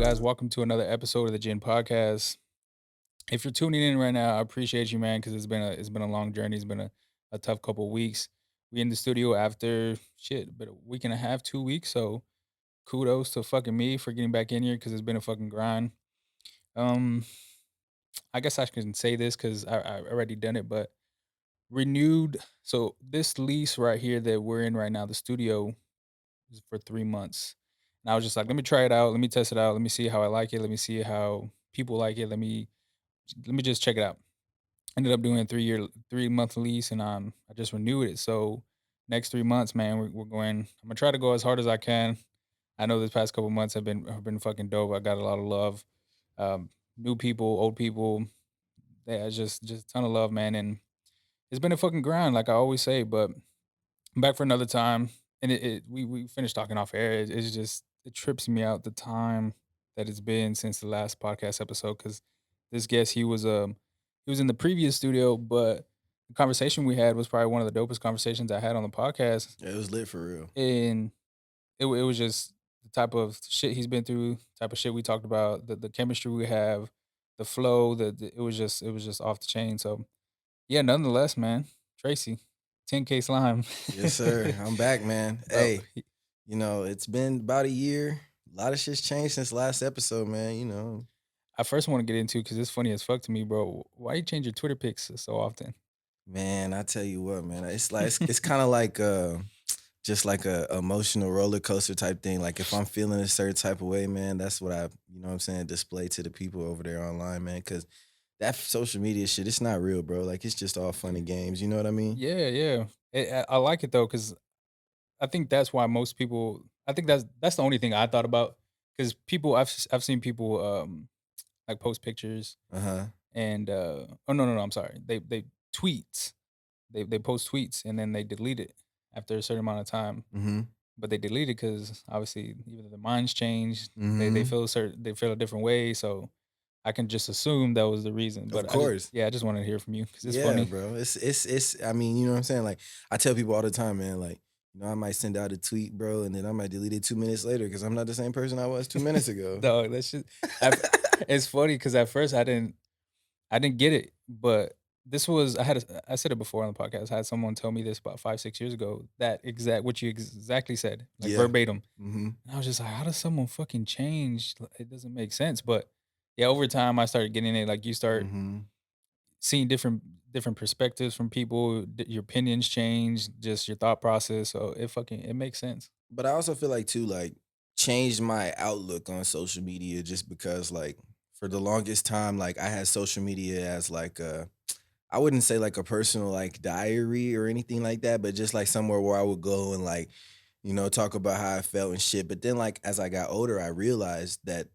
guys? Welcome to another episode of the Gin Podcast. If you're tuning in right now, I appreciate you, man, because it's been a long journey. It's been a tough couple weeks. We in the studio after but a week and a half, 2 weeks. So kudos to fucking me for getting back in here because it's been a fucking grind. Um, I guess I can say this because I already done it, but renewed. So this lease right here that we're in right now, the studio is for 3 months. And I was just like, let me try it out. Let me test it out. Let me see how I like it. Let me see how people like it. Let me just check it out. Ended up doing a 3-month lease, and I just renewed it. So next 3 months, man, we're going. I'm gonna try to go as hard as I can. I know this past couple months have been fucking dope. I got a lot of love, new people, old people. Yeah, just a ton of love, man. And it's been a fucking grind, like I always say. But I'm back for another time, and we finished talking off air. It's just it trips me out the time that it's been since the last podcast episode because this guest he was in the previous studio, but the conversation we had was probably one of the dopest conversations I had on the podcast, Yeah, it was lit for real. and it was just the type of shit he's been through, type of shit we talked about, the chemistry we have, the flow, it was just off the chain. So yeah, nonetheless, man, Tracy, 10K slime. Yes, sir. I'm back, man. Bro, Hey, it's been about a year. A lot of shit's changed since last episode, man. I first want to get into because it's funny as fuck to me, bro. Why you change your Twitter pics so often? Man, I tell you what, man. It's like it's kind of like just like a emotional roller coaster type thing. Like if I'm feeling a certain type of way, man, that's what what I'm saying, display to the people over there online, man. Cause that social media shit, it's not real, bro. Like it's just all fun and games. You know what I mean? Yeah, yeah. I like it though because I think that's why most people. I think that's the only thing I thought about because people I've seen people like post pictures Uh-huh. and oh no, I'm sorry, they tweets, they post tweets and then they delete it after a certain amount of time, Mm-hmm. but they delete it because obviously either their minds changed, Mm-hmm. they feel a different way, so I can just assume that was the reason. Of But course. I just wanted to hear from you because it's Yeah, funny. bro. It's I mean, you know what I'm saying? Like I tell people all the time, man, like, I might send out a tweet, bro, and then I might delete it 2 minutes later because I'm not the same person I was 2 minutes ago. Dog, that shit. It's funny because at first I didn't get it, but I said it before on the podcast. I had someone tell me this about 5, 6 years ago. That exact what you exactly said, like Yeah. verbatim. Hmm. And I was just like, how does someone fucking change? It doesn't make sense. But yeah, over time I started getting it. Like you start Hmm. seeing different perspectives from people. Your opinions change, just your thought process. So it makes sense. But I also feel like too, like, changed my outlook on social media just because like for the longest time, like I had social media as like I wouldn't say like a personal like diary or anything like that, but just like somewhere where I would go and like, talk about how I felt and shit. But then like as I got older, I realized that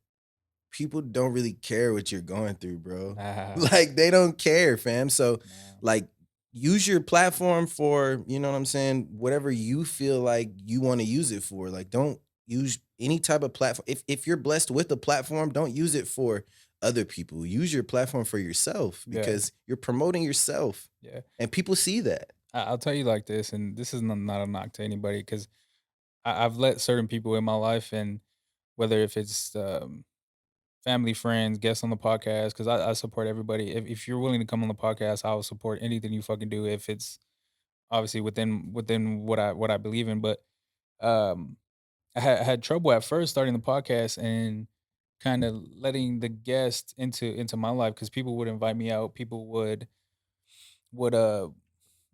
people don't really care what you're going through, bro. Nah, Like they don't care, fam. So nah. like use your platform for, you know what I'm saying, whatever you feel like you want to use it for. Like don't use any type of platform. If you're blessed with a platform, don't use it for other people. Use your platform for yourself Yeah, because you're promoting yourself yeah. and people see that. I'll tell you like this, and this is not a knock to anybody because I've let certain people in my life, and whether if it's family, friends, guests on the podcast, because I support everybody. If you're willing to come on the podcast, I will support anything you fucking do if it's obviously within what I believe in. But um, I had trouble at first starting the podcast and kind of letting the guest into my life because people would invite me out. People would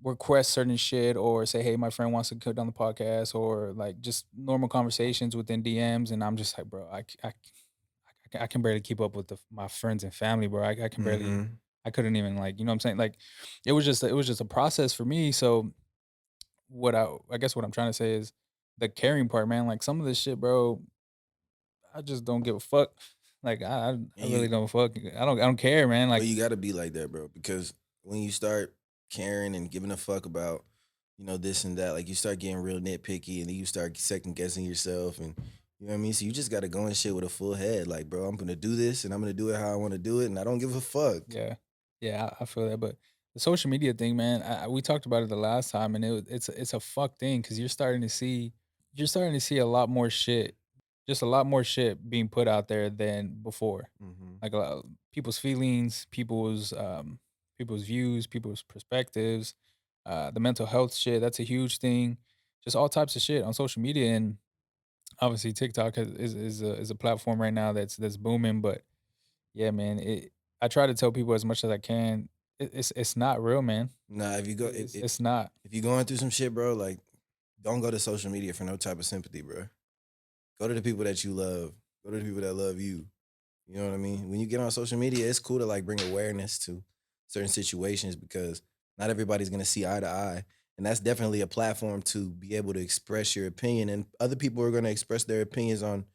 request certain shit or say, "Hey, my friend wants to come on the podcast," or like just normal conversations within DMs, and I'm just like, bro, I can barely keep up with my friends and family, bro. I can barely, Hmm. I couldn't even like, you know what I'm saying? Like, it was just a process for me. So I guess what I'm trying to say is the caring part, man. Like some of this shit, bro, I just don't give a fuck. Like I And really you don't fuck. I don't care, man. But Like you gotta be like that, bro, because when you start caring and giving a fuck about, this and that, like you start getting real nitpicky and then you start second guessing yourself and you know what I mean? So you just gotta go and shit with a full head. Like, bro, I'm gonna do this and I'm gonna do it how I wanna do it and I don't give a fuck. yeah, yeah, I feel that. But the social media thing, man, we talked about it the last time, and it's a fuck thing because you're starting to see a lot more shit just a lot more shit being put out there than before. Mhm. Like, people's feelings, people's views, people's perspectives, the mental health shit, that's a huge thing. Just all types of shit on social media, and obviously TikTok is a platform right now that's booming, but yeah, man, I try to tell people as much as I can, it's not real, man. Nah, if you go It's not. if you going through some shit, bro, like, don't go to social media for no type of sympathy, bro. Go to the people that you love. Go to the people that love you. You know what I mean? When you get on social media, it's cool to like bring awareness to certain situations because not everybody's gonna see eye to eye. And that's definitely a platform to be able to express your opinion. And other people are gonna express their opinions on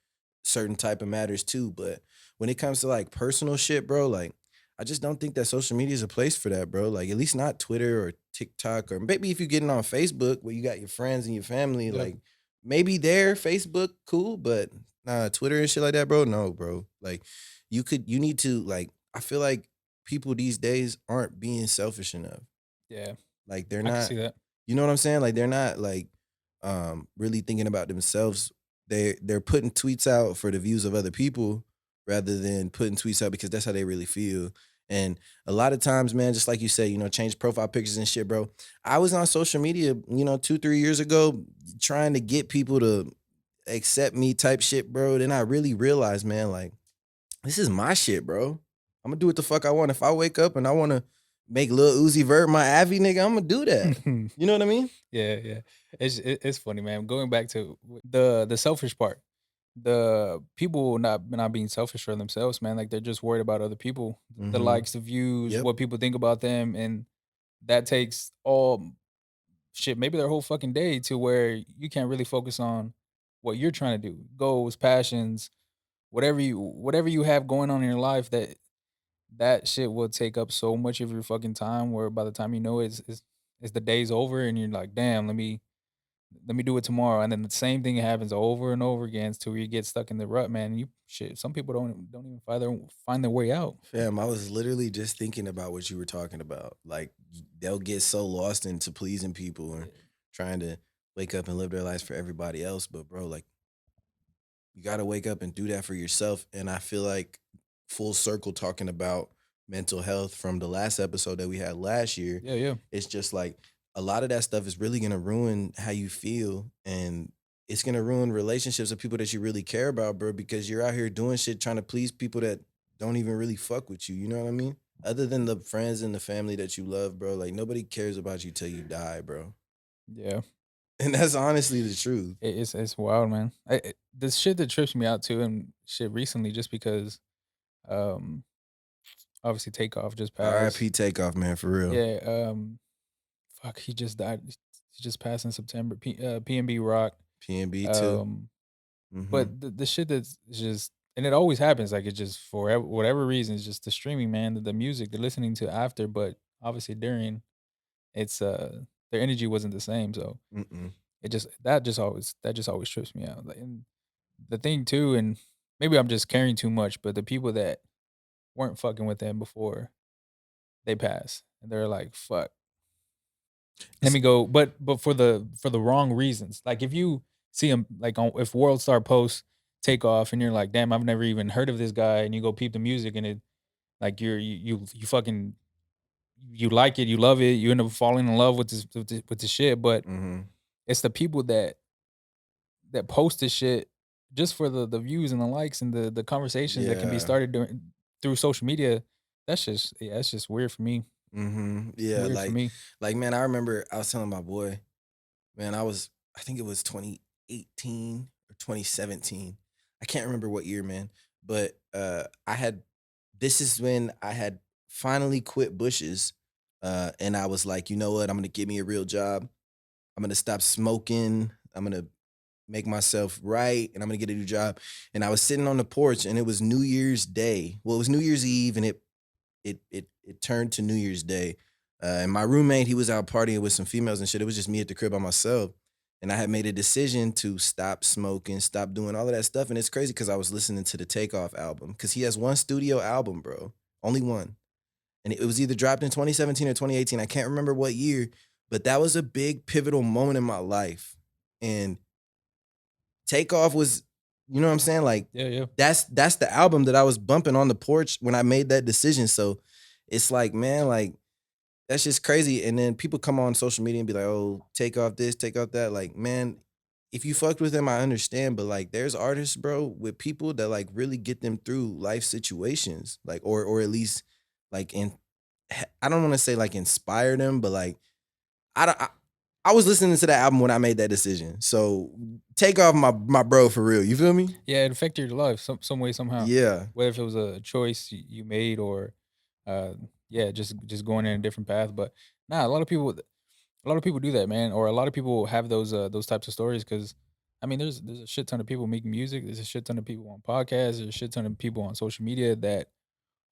certain type of matters too. But when it comes to like personal shit, bro, like I just don't think that social media is a place for that, bro. Like at least not Twitter or TikTok, or maybe if you're getting on Facebook where you got your friends and your family, Yep. like maybe there, Facebook, cool, but nah, Twitter and shit like that, bro. No, bro. Like you need to like I feel like people these days aren't being selfish enough. Yeah, Like they're I can not, see that. you know what I'm saying? Like they're not like really thinking about themselves. They're putting tweets out for the views of other people rather than putting tweets out because that's how they really feel. And a lot of times, man, just like you say, change profile pictures and shit, bro. I was on social media, 2, 3 years ago, trying to get people to accept me type shit, bro. Then I really realized, man, like this is my shit, bro. I'm gonna do what the fuck I want. If I wake up and I want to make Lil Uzi Vert my Avi nigga, I'm gonna do that. You know what I mean? Yeah, yeah. It's funny, man. Going back to the selfish part, the people not being selfish for themselves, man. Like they're just worried about other people, the Mhm. likes, the views, Yep. what people think about them, and that takes all shit, maybe their whole fucking day to where you can't really focus on what you're trying to do, goals, passions, whatever you have going on in your life. That shit will take up so much of your fucking time. Where by the time you know it, it's the day's over, and you're like, damn, let me do it tomorrow. And then the same thing happens over and over again to where you get stuck in the rut, man. You shit. Some people don't even find their way out. Fam, I was literally just thinking about what you were talking about. Like they'll get so lost into pleasing people and Yeah. trying to wake up and live their lives for everybody else. But bro, like you got to wake up and do that for yourself. And I feel like full circle talking about mental health from the last episode that we had last year, Yeah, yeah. it's just like a lot of that stuff is really going to ruin how you feel. And it's going to ruin relationships with people that you really care about, bro, because you're out here doing shit trying to please people that don't even really fuck with you. You know what I mean? Other than the friends and the family that you love, bro, like nobody cares about you till you die, bro. Yeah. And that's honestly the truth. It's wild, man. The shit that trips me out too and shit recently, just because um obviously Takeoff just passed. RIP Takeoff, man, for real. Yeah, fuck, he just died. He just passed in September. PNB Rock. PNB too. Um, Mhm. but the shit that's just, and it always happens. Like it just for whatever reason, it's just the streaming, man, the music they're listening to after, but obviously during, it's their energy wasn't the same. So Mm-mm. that just always trips me out. Like, and the thing too, and maybe I'm just caring too much, but the people that weren't fucking with them before they pass, and they're like, fuck. Let It's me go, but for the wrong reasons. Like if you see him like on if World Star posts take off and you're like, damn, I've never even heard of this guy, and you go peep the music and it like you fucking you like it, you love it, you end up falling in love with the shit. But mhm. it's the people that post this shit just for the views and the likes and the conversations that can be Yeah. started through social media. That's just weird for me. Mhm. Yeah, Weird for me. man, I remember I was telling my boy, man, I think it was 2018 or 2017. I can't remember what year, man, but I had this is when I had finally quit Bushes, and I was like, "You know what? I'm gonna get me a real job. I'm gonna stop smoking. I'm gonna make myself right, and I'm gonna get a new job." And I was sitting on the porch, and it was New Year's Day. Well, it was New Year's Eve, and it turned to New Year's Day. And my roommate, he was out partying with some females and shit. It was just me at the crib by myself. And I had made a decision to stop smoking, stop doing all of that stuff. And it's crazy because I was listening to the Takeoff album because he has one studio album, bro, only one. And it was either dropped in 2017 or 2018. I can't remember what year, but that was a big pivotal moment in my life. And Takeoff was You know what I'm saying? Like Yeah, yeah. that's the album that I was bumping on the porch when I made that decision. So it's like, man, like that's just crazy. And then people come on social media and be like, "Oh, take off this, take off that." Like, man, if you fucked with them, I understand. But like, there's artists, bro, with people that like really get them through life situations, like, or at least like in. I don't want to say like inspire them, but like I don't. I was listening to that album when I made that decision. So take off my bro for real. You feel me? Yeah, it affected your life some way, somehow. Yeah, Whether if it was a choice you made or, uh, yeah, just going in a different path. But nah, a lot of people do that, man, or a lot of people have those types of stories because, I mean, there's a shit ton of people making music. There's a shit ton of people on podcasts. There's a shit ton of people on social media that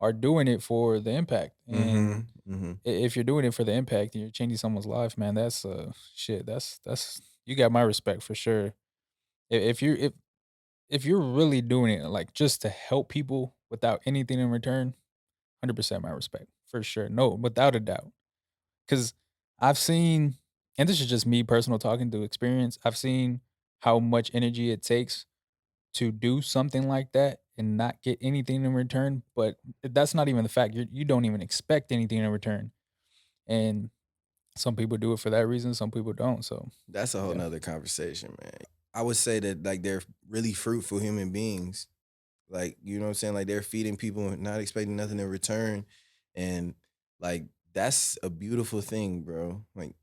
are doing it for the impact. And mhm, mhm. if you're doing it for the impact and you're changing someone's life, man, that's shit. That's you got my respect for sure. If you're really doing it like just to help people without anything in return, 100% my respect for sure. No, without a doubt. Because I've seen, and this is just me personal talking through experience. I've seen how much energy it takes to do something like that and not get anything in return. But that's not even the fact. You don't even expect anything in return. And some people do it for that reason. Some people don't. So That's a whole yeah, nother conversation, man. I would say that like they're really fruitful human beings. Like, you know what I'm saying? Like they're feeding people and not expecting nothing in return. And like that's a beautiful thing, bro. Like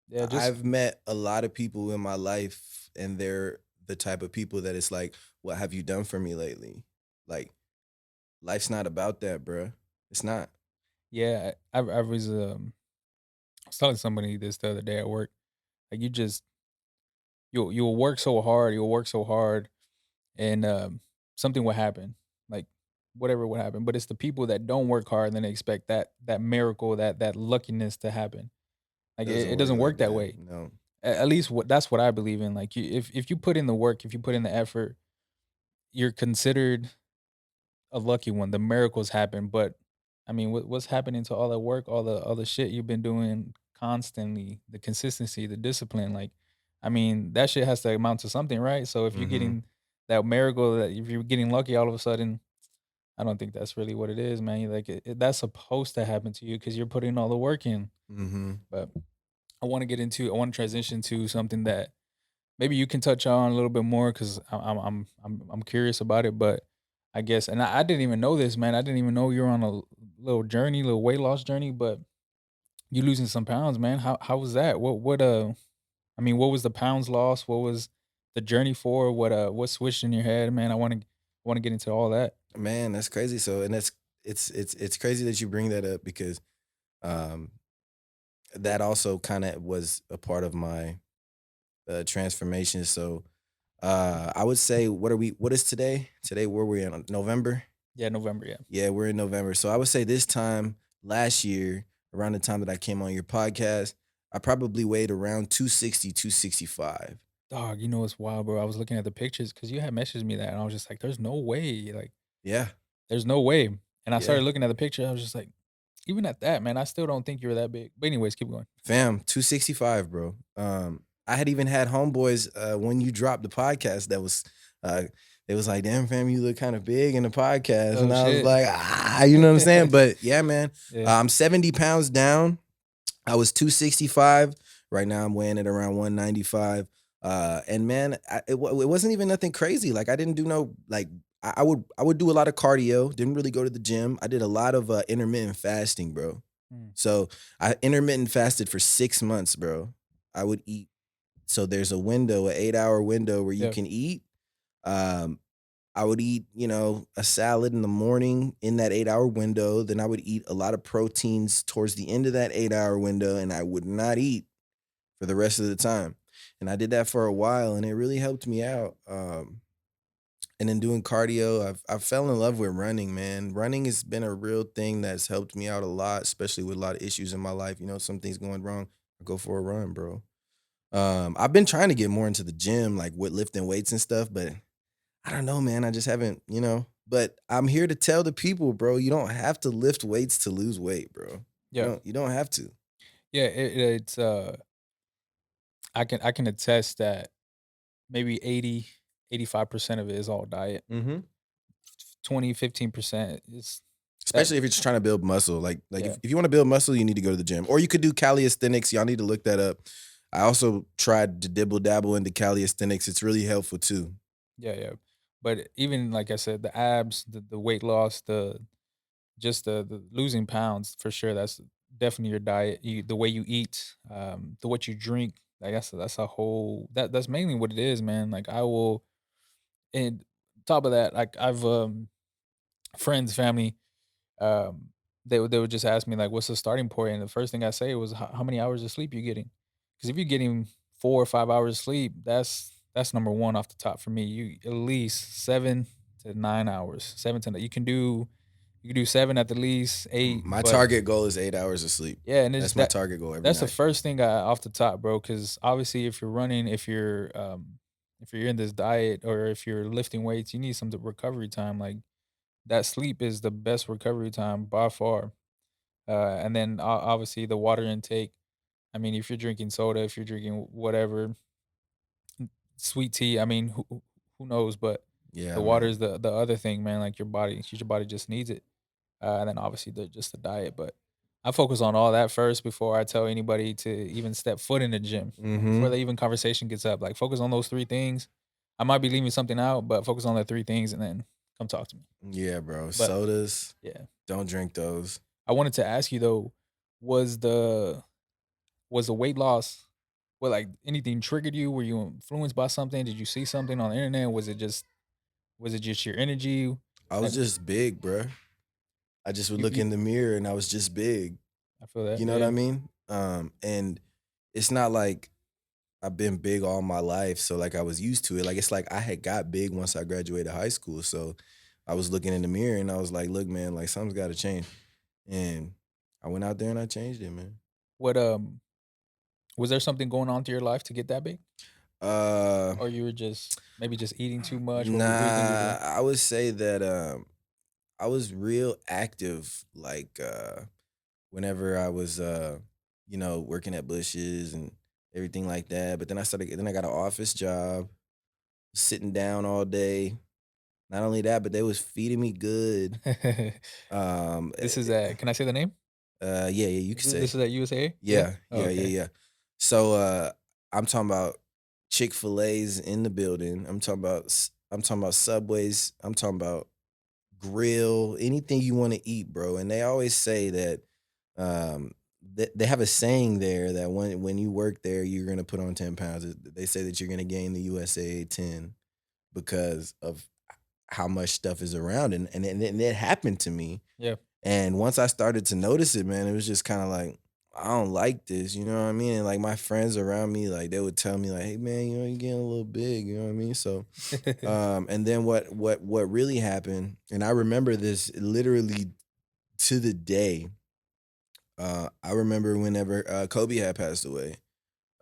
yeah, just I've met a lot of people in my life and they're the type of people that it's like, what have you done for me lately? Like life's not about that, bro. It's not. yeah. I was telling somebody this the other day at work. Like you'll work so hard, and something will happen, like whatever would happen. But it's the people that don't work hard and then they expect that miracle, that luckiness to happen. Like Doesn't it work doesn't like work that that. way. No. At least that's what I believe in. Like if you put in the work, if you put in the effort, you're considered a lucky one. The miracles happen, but I mean, what's happening to all that work, all the shit you've been doing constantly, the consistency, the discipline, like, I mean, that shit has to amount to something, right? So if you're Mm-hmm. getting that miracle, that if you're getting lucky all of a sudden, I don't think that's really what it is, man. Like that's supposed to happen to you because you're putting all the work in. Mm-hmm. But I want to transition to something that maybe you can touch on a little bit more because I'm curious about it. But I guess, and I didn't even know this, man. I didn't even know you were on a little journey, little weight loss journey. But you losing some pounds, man. How was that? I mean, what was the pounds lost? What was the journey for? What switched in your head, man? I want to get into all that. Man, that's crazy. So and that's it's crazy that you bring that up because um that also kind of was a part of my transformation. So I would say what is today? Today where we in November? Yeah, November. Yeah, Yeah, we're in November. So I would say this time last year, around the time that I came on your podcast, I probably weighed around 260, 265. dog. You know it's wild, bro. I was looking at the pictures because you had messaged me that, and I was just like, "There's no way." Like, Yeah. there's no way. And I Yeah. started looking at the picture. I was just like, even at that, man, I still don't think you were that big. But anyways, keep going. Fam, 265, bro. I had even had homeboys when you dropped the podcast that was uh they was like, damn fam, you look kind of big in the podcast. Oh And I was shit. like, you know what I'm saying? But yeah, man, Yeah. I'm 70 pounds down. I was 265. Right now I'm weighing at around 195. And man, it wasn't even nothing crazy. Like I didn't do no like I would do a lot of cardio, didn't really go to the gym. I did a lot of intermittent fasting, bro. Mm. So I intermittent fasted for 6 months, bro. I would eat. So there's a window, an 8 hour window where you Yeah. can eat. Um, I would eat, a salad in the morning in that 8 hour window. Then I would eat a lot of proteins towards the end of that 8 hour window, and I would not eat for the rest of the time. And I did that for a while, and it really helped me out. And then doing cardio, I fell in love with running, man. Running has been a real thing that's helped me out a lot, especially with a lot of issues in my life. Some things going wrong. I go for a run, bro. I've been trying to get more into the gym, like with lifting weights and stuff, but I don't know, man. I just haven't. But I'm here to tell the people, bro, you don't have to lift weights to lose weight, bro. You Yeah. don't you don't have to. Yeah. It's I can attest that maybe 80. 85% of it is all diet. Mhm. 20, 15% is that. Especially if you're just trying to build muscle. Like Yeah. if you wanna build muscle, you need to go to the gym, or you could do calisthenics, y'all need to look that up. I also tried to dibble dabble into calisthenics, it's really helpful too. Yeah, yeah. But even like I said, the abs, the weight loss, the losing pounds for sure. That's definitely your diet. The way you eat, the what you drink. Like that's a whole that's mainly what it is, man. Like I will, and top of that, like I've friends, family, um, they would just ask me like, "What's the starting point?" And the first thing I say was, How many hours of sleep you getting?" Because if you're getting 4 or 5 hours of sleep, that's number one off the top for me. You at least 7 to 9 hours, 7 to 9. You can do 7 at the least, 8, My but target goal is 8 hours of sleep. yeah, and it's That's my target goal every that's the night. first thing off the top, bro. Because obviously, if you're running, if you're in this diet or if you're lifting weights, you need some recovery time. Like that sleep is the best recovery time by far. And then obviously the water intake. I mean, if you're drinking soda, if you're drinking whatever, sweet tea. I mean, who knows? But Yeah, the water man. is the other thing, man. Like your body just needs it. And then obviously just the diet. But I focus on all that first before I tell anybody to even step foot in the gym. Like before Mhm. the even conversation gets up, like focus on those three things. I might be leaving something out, but focus on the three things and then come talk to me. Yeah, bro. But Sodas, yeah, don't drink those. I wanted to ask you though, was the was the weight loss, what like anything triggered you? Were you influenced by something? Did you see something on the internet? Was it just your energy? I was And just big, bro. I just would look you in the mirror and I was just big. I feel that. You know what I Yeah. mean? And it's not like I've been big all my life, so like I was used to it. Like it's like I had got big once I graduated high school. So I was looking in the mirror and I was like, look, man, like something's gotta change. And I went out there and I changed it, man. What was there something going on to your life to get that big? Uh Or you were just maybe just eating too much? What do you think it was nah, there? I would say that I was real active, like whenever I was working at Bushes and everything like that. But then I got an office job, sitting down all day. Not only that, but they was feeding me good. Um, This is eh, at, can I say the name? yeah, yeah, you could say. This is at USA? Yeah? Yeah, Oh, yeah, yeah, okay. yeah. So I'm talking about Chick-fil-A's in the building. I'm talking about Subways. I'm talking about grill, anything you want to eat, bro. And they always say that um they have a saying there that when you work there, you're gonna put on 10 pounds. They say that you're gonna gain the USA 10 because of how much stuff is around. And it happened to me. Yeah. And once I started to notice it, man, it was just kind of like, I don't like this, you know what I mean? And like my friends around me, like they would tell me, like, hey man, you're getting a little big, you know what I mean? So and then what really happened, and I remember this literally to the day. I remember whenever Kobe had passed away.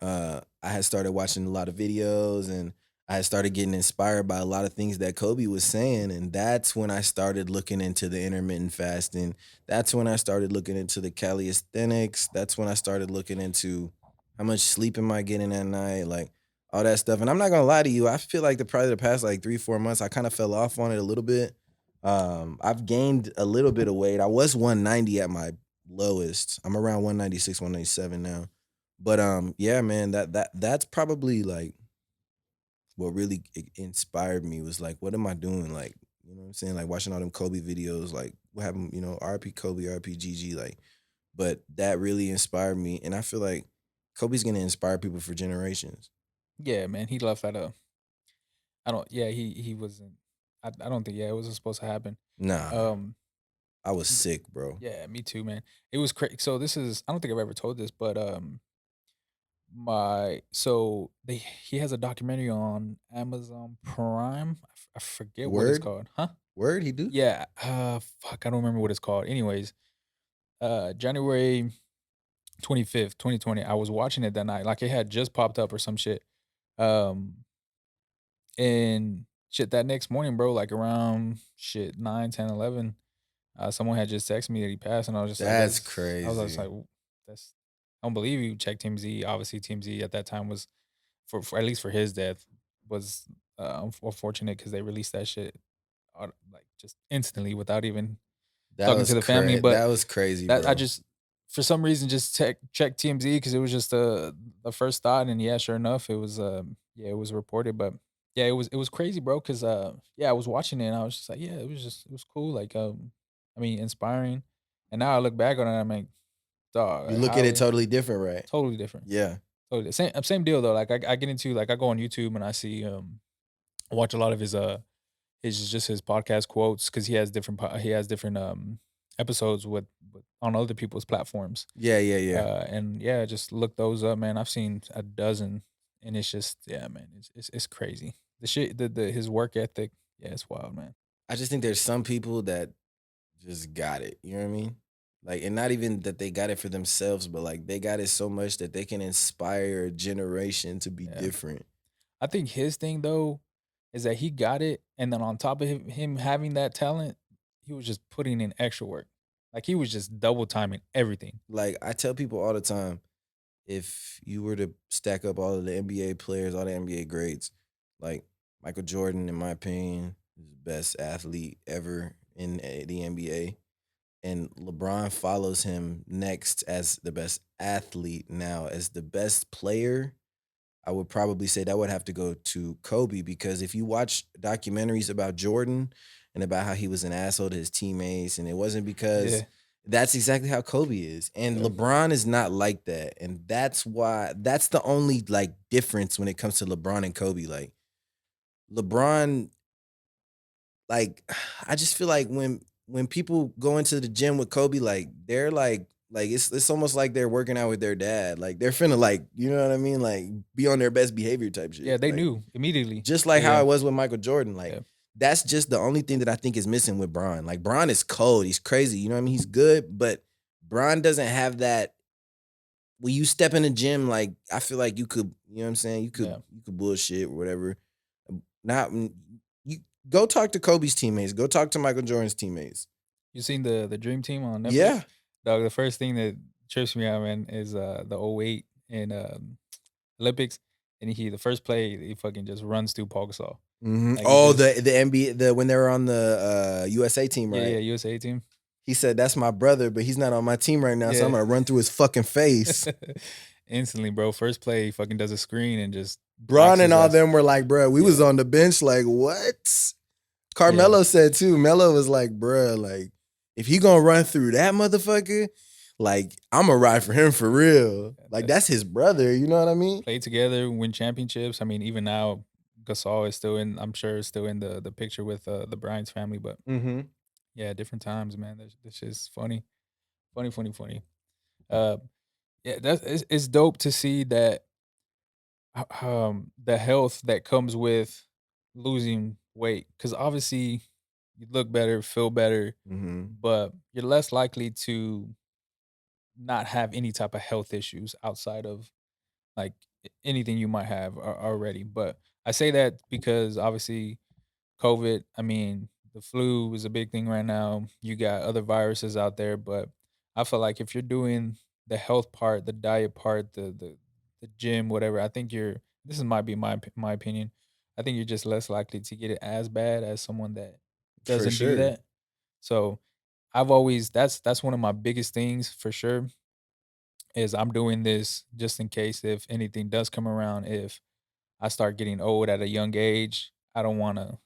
I had started watching a lot of videos and I had started getting inspired by a lot of things that Kobe was saying. And that's when I started looking into the intermittent fasting. That's when I started looking into the calisthenics. That's when I started looking into how much sleep am I getting at night, like all that stuff. And I'm not gonna lie to you, I feel like probably the past like 3, 4 months, I kind of fell off on it a little bit. I've gained a little bit of weight. I was 190 at my lowest. I'm around 196, 197 now. But yeah, man, that's probably like what really inspired me was like, what am I doing? Like, you know what I'm saying? Like watching all them Kobe videos, like what happened, RP Kobe, RP GG, like, but that really inspired me. And I feel like Kobe's gonna inspire people for generations. Yeah, man, he left that up. I don't yeah, he wasn't, I don't think, yeah, it wasn't supposed to happen. Nah, Um, I was th sick, bro. yeah, me too, man. It was crazy. So this is, I don't think I've ever told this, but, he has a documentary on Amazon Prime. I forget what it's Word, called. Huh? word, he do? Yeah, fuck, I don't remember what it's called. Anyways, January 25th, 2020, I was watching it that night, like, it had just popped up or some shit, um, and shit, that next morning, bro, like, around, shit, 9, 10, 11, someone had just texted me that he passed, and I was just like, That's I was just like, crazy. That's I don't believe you." Check TMZ, obviously, TMZ at that time was for at least for his death, was unfortunate because they released that shit like just instantly without even talking to the family. But That was crazy, that I bro. just for some reason just checked TMZ because it was just the first thought, and yeah, sure enough, it was yeah, it was reported, but yeah, it was crazy, bro. Because yeah, I was watching it and I was just like, yeah, it was cool, like I mean, inspiring. And now I look back on it, I'm like, dog, You like, look at it how totally different, right? totally different, Yeah. totally same deal though. Like I get into like I go on YouTube and I see I watch a lot of his just his podcast quotes because he has different episodes with on other people's platforms. Yeah, yeah, yeah. And yeah, just look those up, man. I've seen a dozen, and it's just yeah, man, it's crazy. The shit, the his work ethic, yeah, it's wild, man. I just think there's some people that just got it. You know what I mean? Like, and not even that they got it for themselves, but like they got it so much that they can inspire a generation to be Yeah, different. I think his thing though is that he got it, and then on top of him having that talent, he was just putting in extra work. Like he was just double timing everything. Like I tell people all the time, if you were to stack up all of the NBA players, all the NBA greats, like Michael Jordan, in my opinion, is the best athlete ever in the NBA. And LeBron follows him next as the best athlete. Now, as the best player, I would probably say that would have to go to Kobe because if you watch documentaries about Jordan and about how he was an asshole to his teammates, and it wasn't because Yeah, that's exactly how Kobe is. And yeah, LeBron is not like that. And that's the only like difference when it comes to LeBron and Kobe. Like LeBron, like I just feel like when people go into the gym with Kobe, like they're like it's almost like they're working out with their dad. Like they're finna like, you know what I mean? Like be on their best behavior type yeah. shit. They Like knew immediately. just like Yeah, how yeah, it was with Michael Jordan. Like yeah, that's just the only thing that I think is missing with Bron. Like Bron is cold. He's crazy. You know what I mean? He's good, but Bron doesn't have that. When you step in the gym, like I feel like you could, you know what I'm saying? yeah. You could bullshit or whatever. Not you go talk to Kobe's teammates. Go talk to Michael Jordan's teammates. You seen the Dream Team on Netflix? Yeah. Dog, the first thing that trips me out, man, is the '08 in Olympics, and the first play he fucking just runs through Paul Gasol. Like he Oh, just the NBA the when they were on the USA team, yeah, yeah, right? USA team. He said, "That's my brother, but he's not on my team right now, so I'm Yeah. gonna run through his fucking face." Instantly, bro. First play, he fucking does a screen and just Braun knocks and his all ass. them were like, "Bruh, we was Yeah, on the bench, like, what?" yeah, Carmelo said too. Melo was like, "Bruh, like, if he gonna run through that motherfucker, like, I'm gonna ride for him for real. yeah. Like, that's his brother, you know what I mean?" Play together, win championships. I mean, even now, Gasol is still in. I'm sure is still in the picture with the Bryant's family. But Mm-hmm. yeah, different times, man. This shit's funny, funny, funny, funny. Uh, yeah, it's dope to see that the health that comes with losing weight because obviously you look better, feel better, Mm-hmm. but you're less likely to not have any type of health issues outside of like anything you might have already. But I say that because obviously COVID, I mean, the flu is a big thing right now. You got other viruses out there, but I feel like if you're doing the health part, the diet part, the gym, whatever, I think this is might be my opinion. I think you're just less likely to get it as bad as someone that For doesn't do sure. that. So I've always that's one of my biggest things for sure is I'm doing this just in case if anything does come around, if I start getting old at a young age, I don't wanna,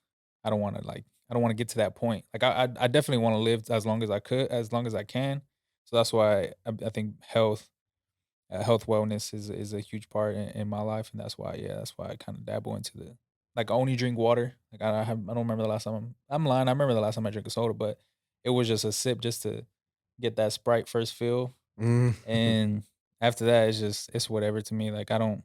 like I don't wanna get to that point. Like, I definitely wanna live as long as I can. So that's why I think health wellness is a huge part in my life, and that's why, yeah, that's why I kinda dabble into the like, I only drink water. Like, I don't remember the last time I'm lying, I remember the last time I drank a soda, but it was just a sip just to get that Sprite first fill, Mm. and after that, it's whatever to me. Like, I don't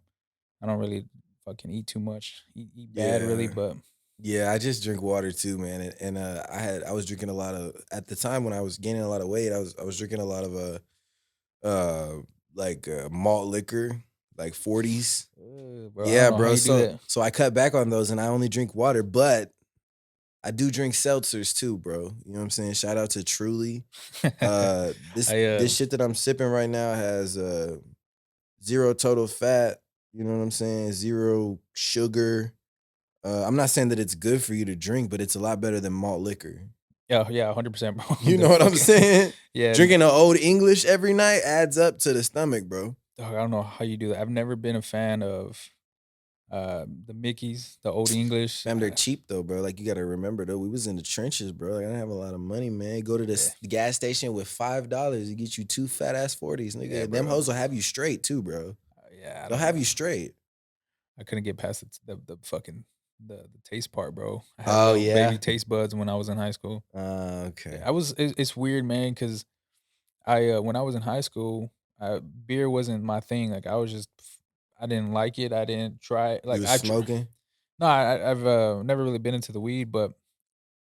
really fucking eat too much, eat bad really, Yeah. but Yeah, I just drink water too, man. And I was drinking a lot of at the time when I was gaining a lot of weight, I was drinking a lot of malt liquor, like 40s. bro, I don't Yeah, know how bro. you do So that. so I cut back on those and I only drink water, but I do drink seltzers too, bro. You know what I'm saying? Shout out to Truly. I, This shit that I'm sipping right now has zero total fat, you know what I'm saying? Zero sugar. I'm not saying that it's good for you to drink, but it's a lot better than malt liquor. Yeah, yeah, 100%, bro. You The know what I'm fucking saying? yeah, Drinking a Old English every night adds up to the stomach, bro. dog, I don't know how you do that. I've never been a fan of, the Mickeys, the Old English, Fam, they're cheap though, bro. Like you gotta remember though, we was in the trenches, bro. Like, I didn't have a lot of money, man. Go to yeah, the gas station with $5, it get you two fat ass 40s, nigga. yeah, And them bro. hoes will have you straight too, bro. Yeah, I They'll don't have know. you straight. I couldn't get past the fucking the taste part, bro. I had Oh little baby yeah. taste buds when I was in high school. Yeah, Okay. I was it's weird, man, because I, when I was in high school, beer wasn't my thing, like, I was just I didn't like it, I didn't try it, You like, was smoking? no, I've, never really been into the weed, but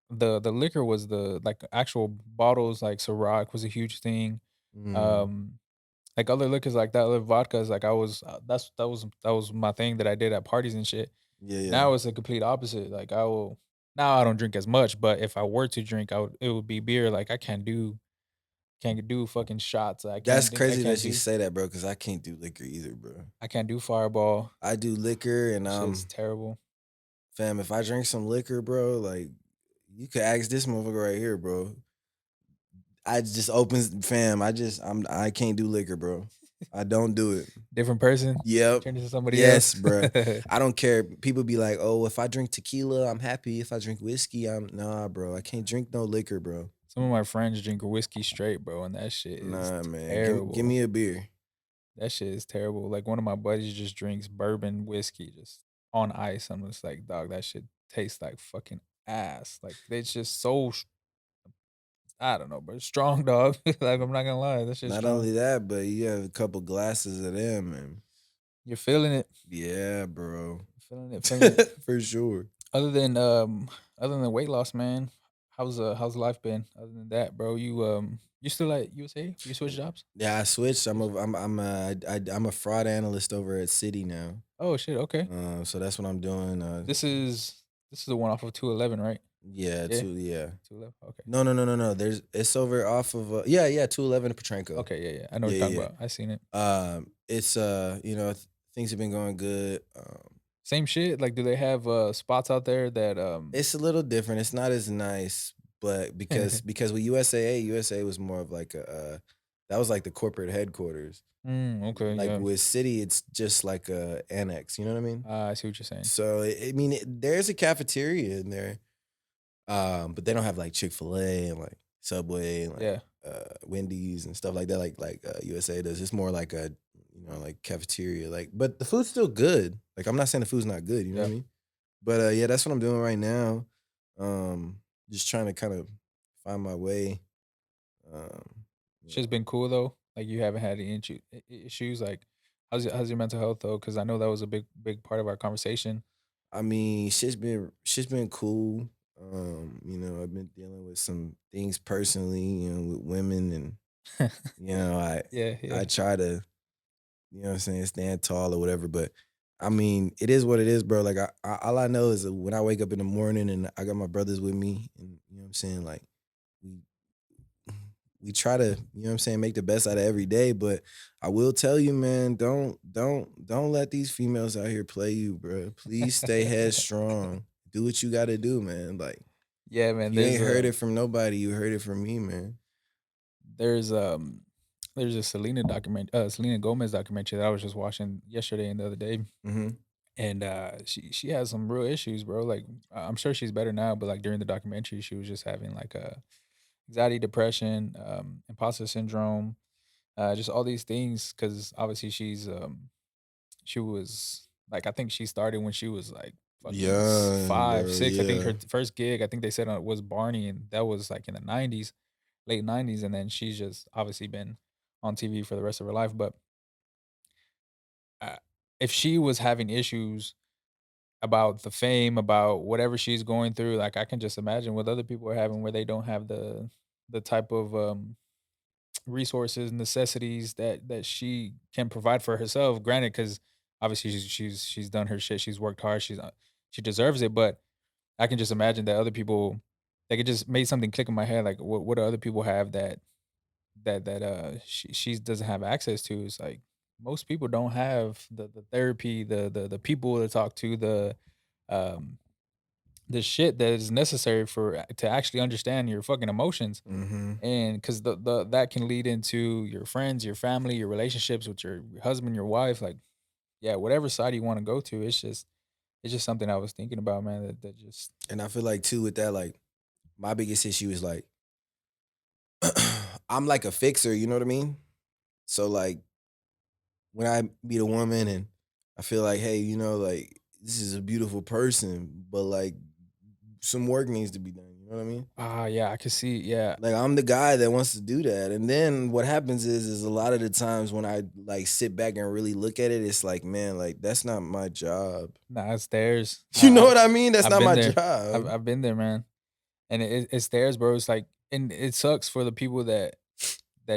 the liquor was the like, actual bottles, like, Ciroc was a huge thing, Mm. um, like, other liquors like that, other vodkas, like, I was that was my thing that I did at parties and shit. Yeah, yeah. Now it's the complete opposite, like, I will now I don't drink as much, but if I were to drink, I would it would be beer, like, can't do fucking shots, That's crazy that you say that, bro, because I can't do liquor either, bro. I can't do Fireball. I do liquor and That shit's terrible. fam, if I drink some liquor, bro, like you could ask this motherfucker right here, bro. I just opens fam. I can't do liquor, bro. I don't do it. Different person, Yep. turn into somebody Yes, else. bro. I don't care. People be like, "Oh, if I drink tequila, I'm happy. If I drink whiskey, I'm nah, bro. I can't drink no liquor, bro. Some of my friends drink whiskey straight, bro, and that shit is Nah, man. Give terrible. me a beer. That shit is terrible. Like, one of my buddies just drinks bourbon whiskey just on ice. I'm just like, "Dog, that shit tastes like fucking ass." Like, it's just so I don't know, but strong, dog. Like, I'm not gonna lie, that shit's Not strong. only that, but you have a couple glasses of them, and You're feeling it. yeah, bro. Feeling it, feeling it. For sure. Other than, weight loss, man, how's life been other than that, bro? You still at USA? You switch jobs? Yeah, I switched. Switch I'm a fraud analyst over at City now. Oh, shit, okay. So that's what I'm doing. This is the one off of 211, right? Yeah, Yeah, yeah. 211, okay. No. It's over off of yeah, 211 Petrenko. Okay, yeah, yeah, I know what Yeah, you're talking yeah, about. I seen it. yeah. It's things have been going good. Same shit? Like, do they have, spots out there that, It's a little different. It's not as nice, but because with USA was more of like a that was like the corporate headquarters. Okay, Like yeah. with City, it's just like a annex. You know what I mean? I see what you're saying. So I mean, there's a cafeteria in there, but they don't have like Chick-fil-A and like Subway and like Yeah, Wendy's and stuff like that. Like USA does. It's more like a like cafeteria. Like, but the food's still good. Like I'm not saying the food's not good. You know what yeah. I mean? But yeah, that's what I'm doing right now. Just trying to kind of find my way. You Shit's know, been cool, though? Like, you haven't had any issues? Like, how's your mental health, though? Because I know that was a big part of our conversation. I mean, shit's been cool. I've been dealing with some things personally, with women, and I Yeah, yeah, I try to, what I'm saying, stand tall or whatever. But I mean, it is what it is, bro. Like all I know is that when I wake up in the morning and I got my brothers with me, and you know what I'm saying, like we we try to, what I'm saying, make the best out of every day. But I will tell you, man, don't let these females out here play you, bro. Please stay headstrong. Do what you gotta do, man. Like yeah, if man. you ain't heard it from nobody, you heard it from me, man. There's there's a Selena Gomez documentary that I was just watching yesterday and the other day, Hmm. and she has some real issues, bro. Like, I'm sure she's better now, but like during the documentary, she was just having like anxiety, depression, imposter syndrome, just all these things. Because obviously she was like, I think she started when she was like fucking Young, five, bro. 6. I think Yeah. her first gig, I think they said, was Barney, and that was like in the '90s, late '90s, and then she's just obviously been on TV for the rest of her life. But uh, if she was having issues about the fame, about whatever she's going through, like, I can just imagine what other people are having, where they don't have the type of resources, necessities that she can provide for herself. Granted, because obviously she's done her shit, she's worked hard, she deserves it. But I can just imagine that other people, like, it just made something click in my head. Like, what do other people have that she doesn't have access to? It's like most people don't have the therapy, the people to talk to, um the shit that is necessary for to actually understand your fucking emotions. Mhm. And because the that can lead into your friends, your family, your relationships with your husband, your wife, like, yeah, whatever side you wanna go to, it's just something I was thinking about, man, that just And I feel like too with that, like, my biggest issue is like I'm like a fixer, you know what I mean? So like when I meet a woman and I feel like, hey, like this is a beautiful person, but like some work needs to be done. You know what I mean? yeah, I could see, yeah. Like I'm the guy that wants to do that. And then what happens is a lot of the times when I like sit back and really look at it, it's like, man, like that's not my job. Nah, it's theirs. You know what I mean? That's I've not been my there. job. I've been there, man, and it's theirs, bro. It's like, and it sucks for the people that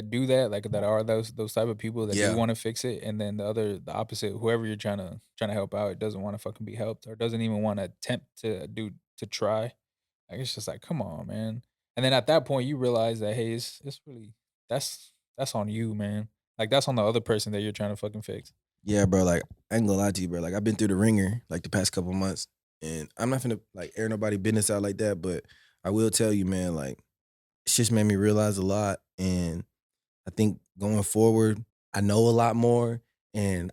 do that, like, that are those type of people that do Yeah. wanna fix it, and then the opposite, whoever you're trying to help out, doesn't wanna fucking be helped or doesn't even wanna attempt to try. Like, it's just like, "Come on, man." And then at that point, you realize that, hey, it's really that's on you, man. Like, that's on the other person that you're trying to fucking fix. Yeah, bro. Like I ain't gonna lie to you, bro. Like I've been through the ringer like the past couple months, and I'm not gonna like air nobody business out like that, but I will tell you, man. Like it's just made me realize a lot, and I think going forward, I know a lot more, and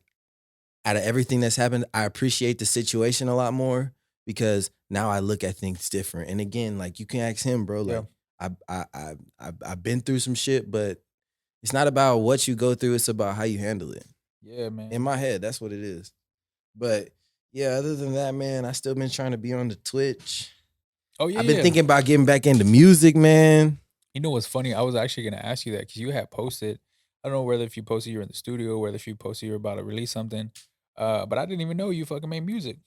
out of everything that's happened, I appreciate the situation a lot more because now I look at things different. And again, like you can ask him, bro. Yeah. Like I've been through some shit, but it's not about what you go through; it's about how you handle it. Yeah, In man. my head, that's what it is. But yeah, other than that, man, I still been trying to be on the Twitch. Oh, yeah, I've been yeah. thinking about getting back into music, man. You know what's funny? I was actually gonna ask you that because you had posted. I don't know whether if you posted you're in the studio, whether if you posted you're about to release something, but I didn't even know you fucking made music.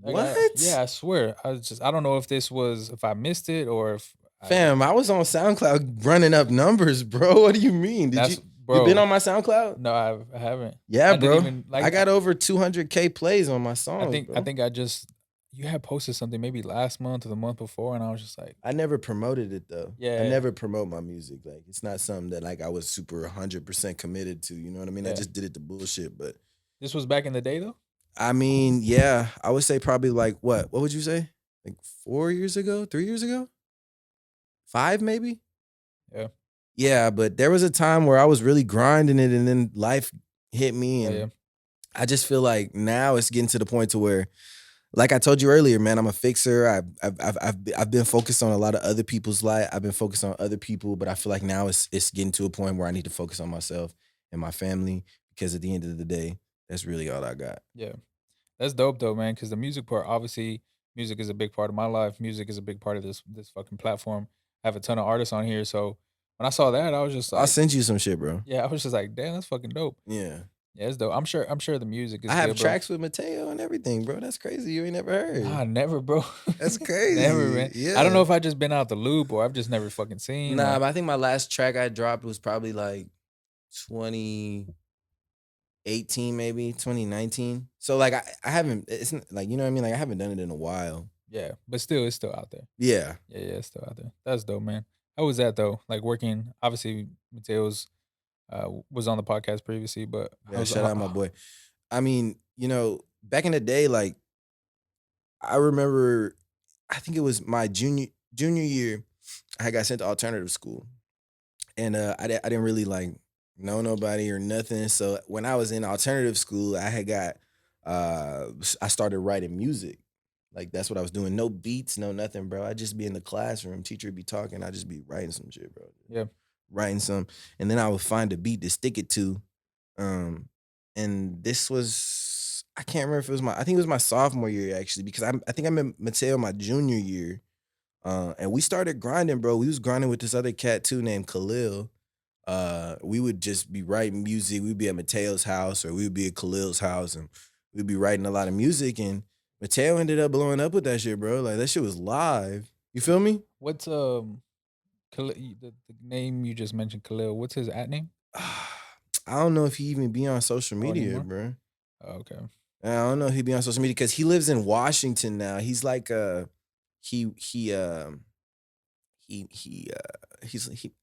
Like, What? yeah, I swear. I don't know if this was if I missed it or if I Fam, I was on SoundCloud running up numbers, bro. What do you mean? Did that's you been bro. on my SoundCloud? No, I haven't. Yeah, I didn't bro. even I like. got over 200K plays on my songs, I bro. think I just you had posted something maybe last month or the month before, and I was just like, I never promoted it though. I yeah, never promote my music. Like it's not something that like I was super 100% committed to. You know what I mean? I yeah. just did it to bullshit. But This was back in the day though. I mean, yeah, I would say probably like what? What would you say? Like 4 years ago, 3 years ago, five maybe? Yeah, Yeah, but there was a time where I was really grinding it, and then life hit me, yeah, and yeah, I just feel like now it's getting to the point to where, like I told you earlier, man, I'm a fixer. I've been focused on a lot of other people's life. I've been focused on other people, but I feel like now it's getting to a point where I need to focus on myself and my family because at the end of the day, that's really all I got. yeah. That's dope though, man. Because the music part, obviously, music is a big part of my life. Music is a big part of this fucking platform. I have a ton of artists on here, so when I saw that, I was just I'll like, send you some shit, bro. yeah, I was just like, damn, that's fucking dope. Yeah. Yeah, it's dope. I'm sure the music I is have good, bro. tracks with Mateo and everything, bro. That's crazy. You ain't never Nah, heard. never, bro. That's Never, man. crazy. I don't Yeah. know if I just been out the loop or I've just never fucking seen Nah, or but I think my last track I dropped was probably like 2018, maybe 2019. So like I haven't like you know what I mean? Like I haven't done it in a while. yeah, but still, it's still out there. Yeah. Yeah, yeah, it's still out there. That's dope, man. How was that though? Like working, obviously, Mateo's was on the podcast previously, but Yeah, shout out my boy. I mean, back in the day, like I remember I think it was my junior year, I got sent to alternative school. And I didn't really like know nobody or nothing. So when I was in alternative school, I had got I started writing music. Like that's what I was doing. No beats, no nothing, bro. I'd just be in the classroom, teacher would be talking, I'd just be writing some shit, bro. yeah, Writing some, and then I would find a beat to stick it to. Um, and this was I can't remember if it was I think it was my sophomore year actually, because I think I met Mateo my junior year. And we started grinding, bro. We was grinding with this other cat too named Khalil. We would just be writing music. We'd be at Mateo's house or we'd be at Khalil's house and we'd be writing a lot of music. And Mateo ended up blowing up with that shit, bro. Like that shit was live. You feel me? what's the name you just mentioned, Khalil? What's his at name? I don't know if he even be on social Oh, media, anymore? bro. Oh, okay. I don't know if he be on social media because he lives in Washington now. He's like he he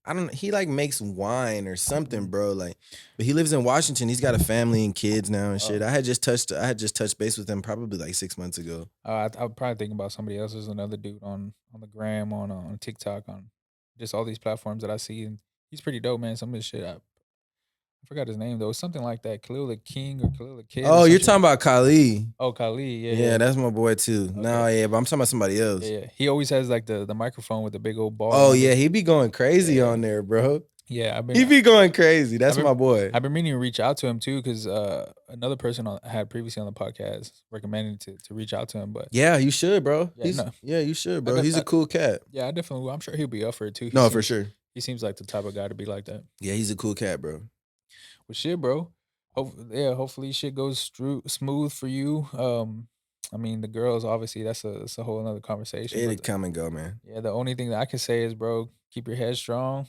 I don't know, he like makes wine or something, bro. Like, but he lives in Washington. He's got a family and kids now and shit. Oh, I had just touched base with him probably like 6 months ago. I would probably think about somebody else. There's another dude on the gram, on TikTok, on just all these platforms that I see, and he's pretty dope, man. Some of his shit, I forgot his name though. Something like that, Khalil the King or Khalil the Kid or Oh, some you're shit. talking about Kali. Oh, Khalid, yeah, Yeah, yeah, that's my boy too. okay, No, yeah, but I'm talking about somebody yeah, else. yeah. He always has like the microphone with the big old ball Oh on yeah, it. he be going Yeah, crazy yeah, on there, bro. yeah. He be going crazy. I've That's been my boy. I've been meaning to reach out to him too because another person I had previously on the podcast recommended to reach out to him, but Yeah, you should, bro. yeah, no, Yeah, you should, I, bro. def- He's a I cool cat. yeah, I definitely will. I'm sure he'll be up for it too. No, for sure. He seems like the type of guy to be like that. Yeah, he's a cool cat, bro. Well, shit, bro. Hopefully shit goes smooth for you. I mean, the girls obviously that's a whole another conversation, It'll but come and go, man. yeah, the only thing that I can say is, bro, keep your head strong.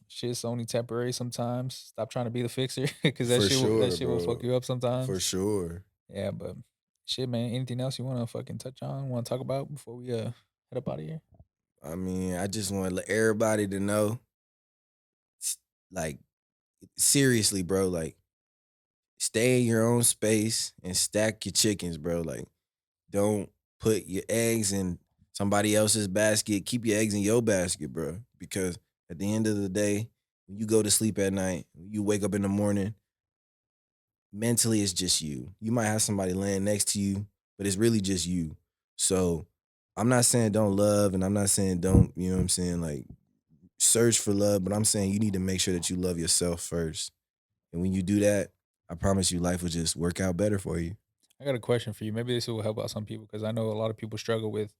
Shit's only temporary sometimes. Stop trying to be the fixer because For that sure, shit will fuck bro. you up For sometimes. sure. Yeah, but shit, man. Anything else you want to fucking touch on? Want to talk about before we head up out of here? I mean, I just want to let everybody to know, s- like, seriously, bro, like, stay in your own space and stack your chickens, bro. Like, don't put your eggs in somebody else's basket. Keep your eggs in your basket, bro. Because at the end of the day, when you go to sleep at night, when you wake up in the morning, mentally it's just you. You might have somebody laying next to you, but it's really just you. So I'm not saying don't love, and I'm not saying don't, you know what I'm saying, like search for love, but I'm saying you need to make sure that you love yourself first. And when you do that, I promise you life will just work out better for you. I got a question for you. Maybe this will help out some people because I know a lot of people struggle with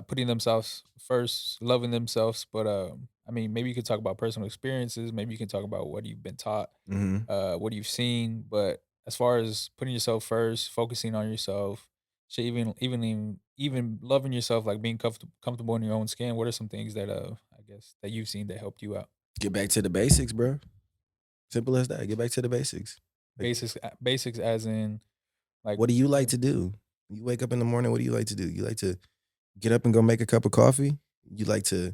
putting themselves first, loving themselves. But I mean, maybe you could talk about personal experiences. Maybe you can talk about what you've been taught, Hmm. what you've seen. But as far as putting yourself first, focusing on yourself, shit, even loving yourself, like being comfortable in your own skin. What are some things that I guess that you've seen that helped you out? Get back to the basics, bro. Simple as that. Get back to the basics. Like, Basics, as in like what do you like uh, to do? You wake up in the morning, what do you like to do? You like to get up and go make a cup of coffee? You like to, you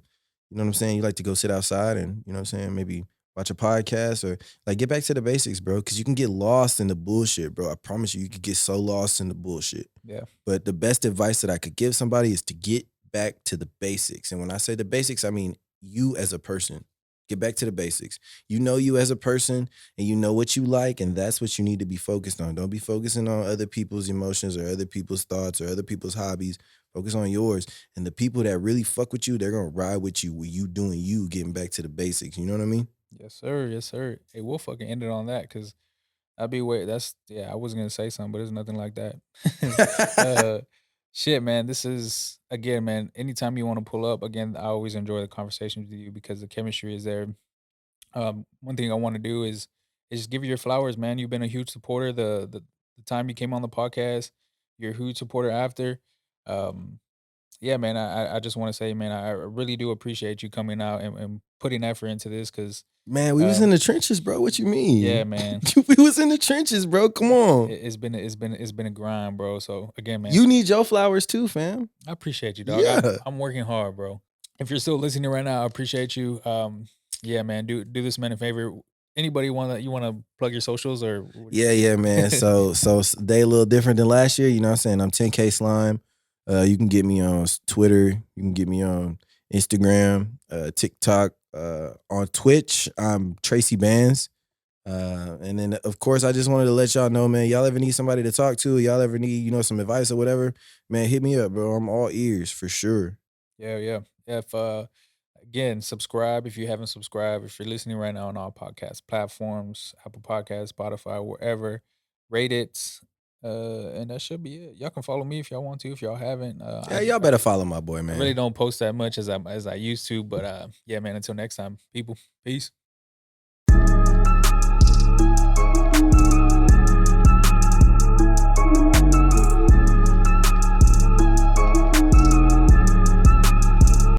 know what I'm saying? You like to go sit outside and, you know what I'm saying, maybe watch a podcast or like get back to the basics, bro. Cause you can get lost in the bullshit, bro. I promise you, you could get so lost in the bullshit. yeah, But the best advice that I could give somebody is to get back to the basics. And when I say the basics, I mean you as a person. Get back to the basics. You know you as a person and you know what you like, and that's what you need to be focused on. Don't be focusing on other people's emotions or other people's thoughts or other people's hobbies. Focus on yours. And the people that really fuck with you, they're gonna ride with you with you doing you, getting back to the basics. You know what I mean? yes sir, yes sir. Hey, we'll fucking end it on that because I'd be wait. That's yeah. I wasn't gonna say something, but it's nothing like that. uh, shit, man. This is again, man. Anytime you want to pull up, again, I always enjoy the conversations with you because the chemistry is there. One thing I want to do is just give you your flowers, man. You've been a huge supporter. The time you came on the podcast, you're a huge supporter after. Um, yeah, man. I just want to say, man, I really do appreciate you coming out and putting effort into this because, Man, we was in um, the trenches, bro. What you yeah, mean? man. We was in the trenches, bro. Come on. It's been a grind, bro. So again, man, You need your flowers too, fam. I appreciate you, dog. Yeah. I'm working hard, bro. If you're still listening right now, I appreciate you. Yeah, man, do this man a favor. Anybody want to plug your socials or what do Yeah, yeah, man. you? They a little different than last year. You know what I'm saying? I'm 10K slime. You can get me on Twitter. You can get me on Instagram, TikTok, on Twitch. I'm Tracy Bands. And then of course I just wanted to let y'all know, man, y'all ever need somebody to talk to, y'all ever need, some advice or whatever, man, hit me up, bro. I'm all ears for sure. Yeah, yeah. If again, subscribe if you haven't subscribed. If you're listening right now on all podcast platforms, Apple Podcasts, Spotify, wherever, rate it. And that should be it. Y'all can follow me if y'all want to. If y'all haven't, Yeah, y'all better follow my boy, I really man. don't post that much as I used to. But yeah, man. Until next time, people. Peace.